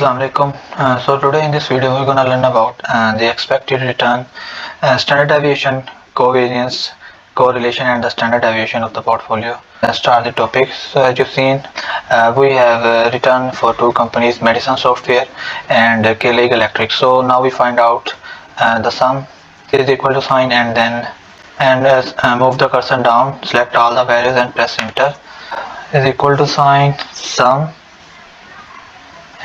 Assalamu alaikum. So today in this video we're gonna learn about the expected return, standard deviation, covariance, correlation, and the standard deviation of the portfolio. Let's start the topic. So as you've seen, we have return for two companies, Medicine Software and K-League Electric. So now we find out the sum is equal to sign and then move the cursor down, select all the values and press enter. Is equal to sign sum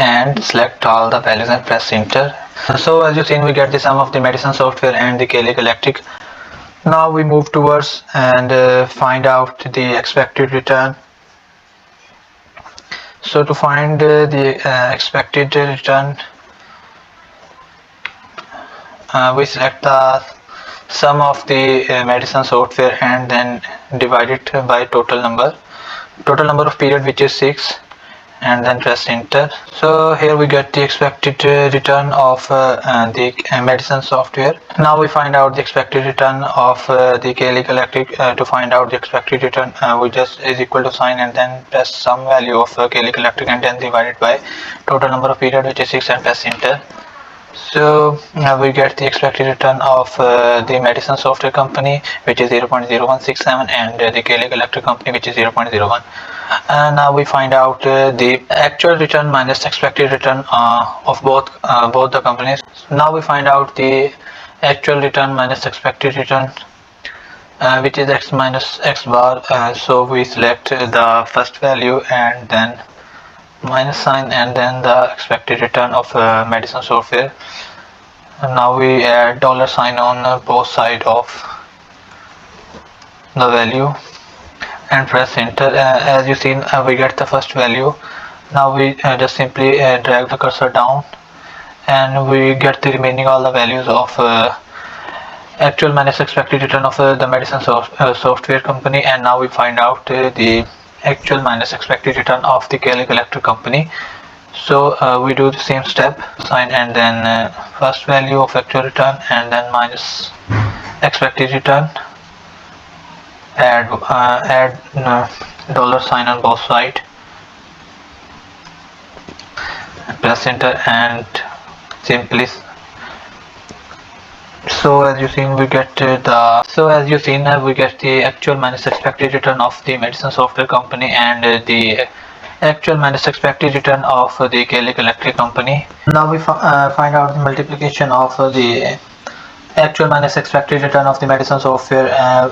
and select all the values and press enter. So as you've seen, we get the sum of the Medicine Software and the K-League Electric. Now we move towards and find out the expected return. So to find the expected return, we select the sum of the Medicine Software and then divide it by total number of period, which is 6, and then press enter. So here we get the expected return of the Medicine Software. Now we find out the expected return of the K-League Electric. To find out the expected return, we just is equal to sign and then press some value of K-League Electric and then divide it by total number of period, which is 6, and press enter. So we get the expected return of the Medicine Software company, which is 0.0167, and the K-League Electric company, which is 0.01. And now we find out the actual return minus expected return of both the companies. Now we find out the actual return minus expected return, which is x minus x bar. So we select the first value and then minus sign and then the expected return of Medicine Software. And now we add $sign on both sides of the value and press enter. As you seen, we get the first value. Now we just simply drag the cursor down and we get the remaining all the values of actual minus expected return of the Medicine Software company. And now we find out the actual minus expected return of the K-League Electric company. So we do the same step, sign and then first value of actual return and then minus expected return, add $sign on both sides, press enter and simply. So as you seen, we get the actual minus expected return of the Medicine Software company and the actual minus expected return of the K-League Electric company. Now we find out the multiplication of the actual minus expected return of the Medicine Software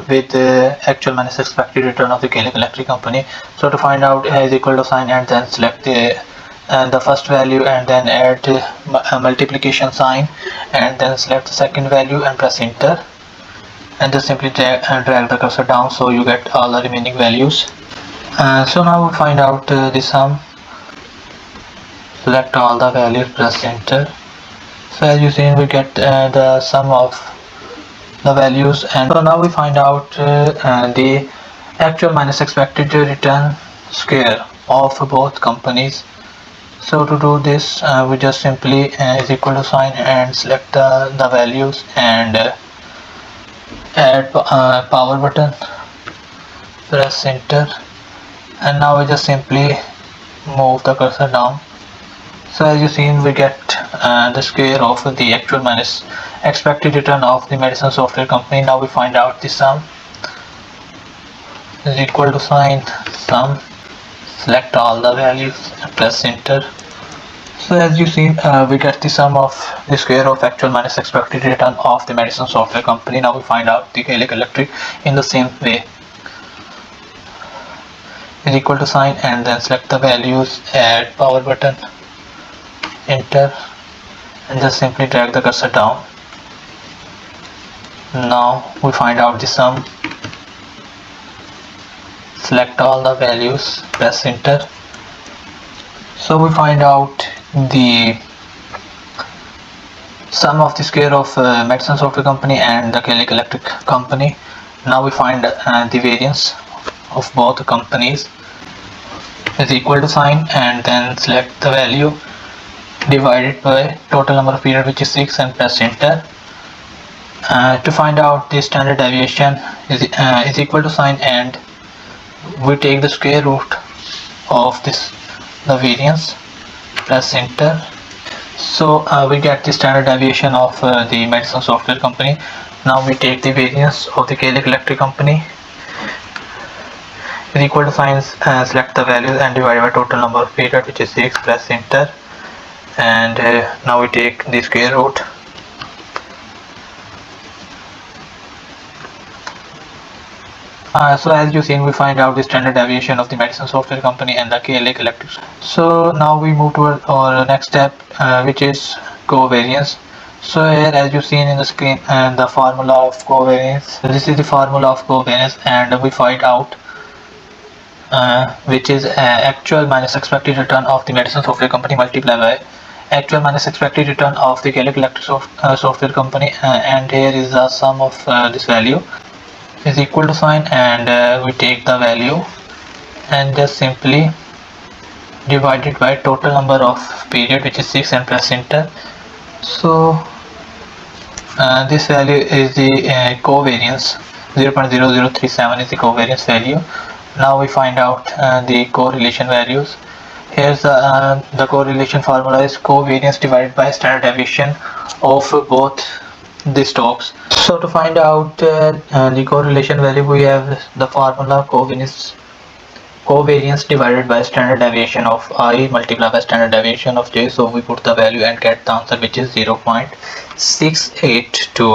with the actual minus expected return of the K-League Electric company. So to find out, is equal to sign and then select the first value and then add a multiplication sign and then select the second value and press enter and just simply drag the cursor down so you get all the remaining values. So now we find out the sum, select all the values, press enter. So as you see, we get the sum of the values. And so now we find out the actual minus expected return square of both companies. So to do this, we just simply is equal to sign and select the values and add power button, press enter, and now we just simply move the cursor down. So as you see, we get the square of the actual minus expected return of the Medicine Software company. Now we find out the sum is equal to sign sum, select all the values and press enter. So as you see, we get the sum of the square of actual minus expected return of the Medicine Software company. Now we find out the K-League Electric in the same way. Is equal to sign and then select the values, add power button, enter, and just simply drag the cursor down. Now we find out the sum, select all the values, press enter. So we find out the sum of the square of Medicine Software company and the K-League Electric company. Now we find the variance of both companies, is equal to sign and then select the value divided by total number of period, which is 6, and press enter. To find out the standard deviation, is equal to sign and we take the square root of the variance, press enter, So we get the standard deviation of the medicine software company. Now we take the variance of the Gaelic Electric company is equal to sign, select the values and divide by total number of period, which is 6, press enter, and now we take the square root. So as you seen, we find out the standard deviation of the medicine software company and the Gaelic Electric. So now we move toward our next step, which is covariance. So here, as you seen in the screen, and the formula of covariance. This is the formula of covariance, and we find out which is actual minus expected return of the medicine software company multiplied by actual minus expected return of the Gaelic Electric software company, and here is the sum of this value is equal to sign, and we take the value and just simply divide it by total number of period, which is 6, and press enter. So this value is the covariance. 0.0037 is the covariance value. Now we find out the correlation values. Here's the correlation formula is covariance divided by standard deviation of both the stocks. So to find out the correlation value, we have the formula covariance divided by standard deviation of I multiplied by standard deviation of j. So we put the value and get the answer, which is 0.682.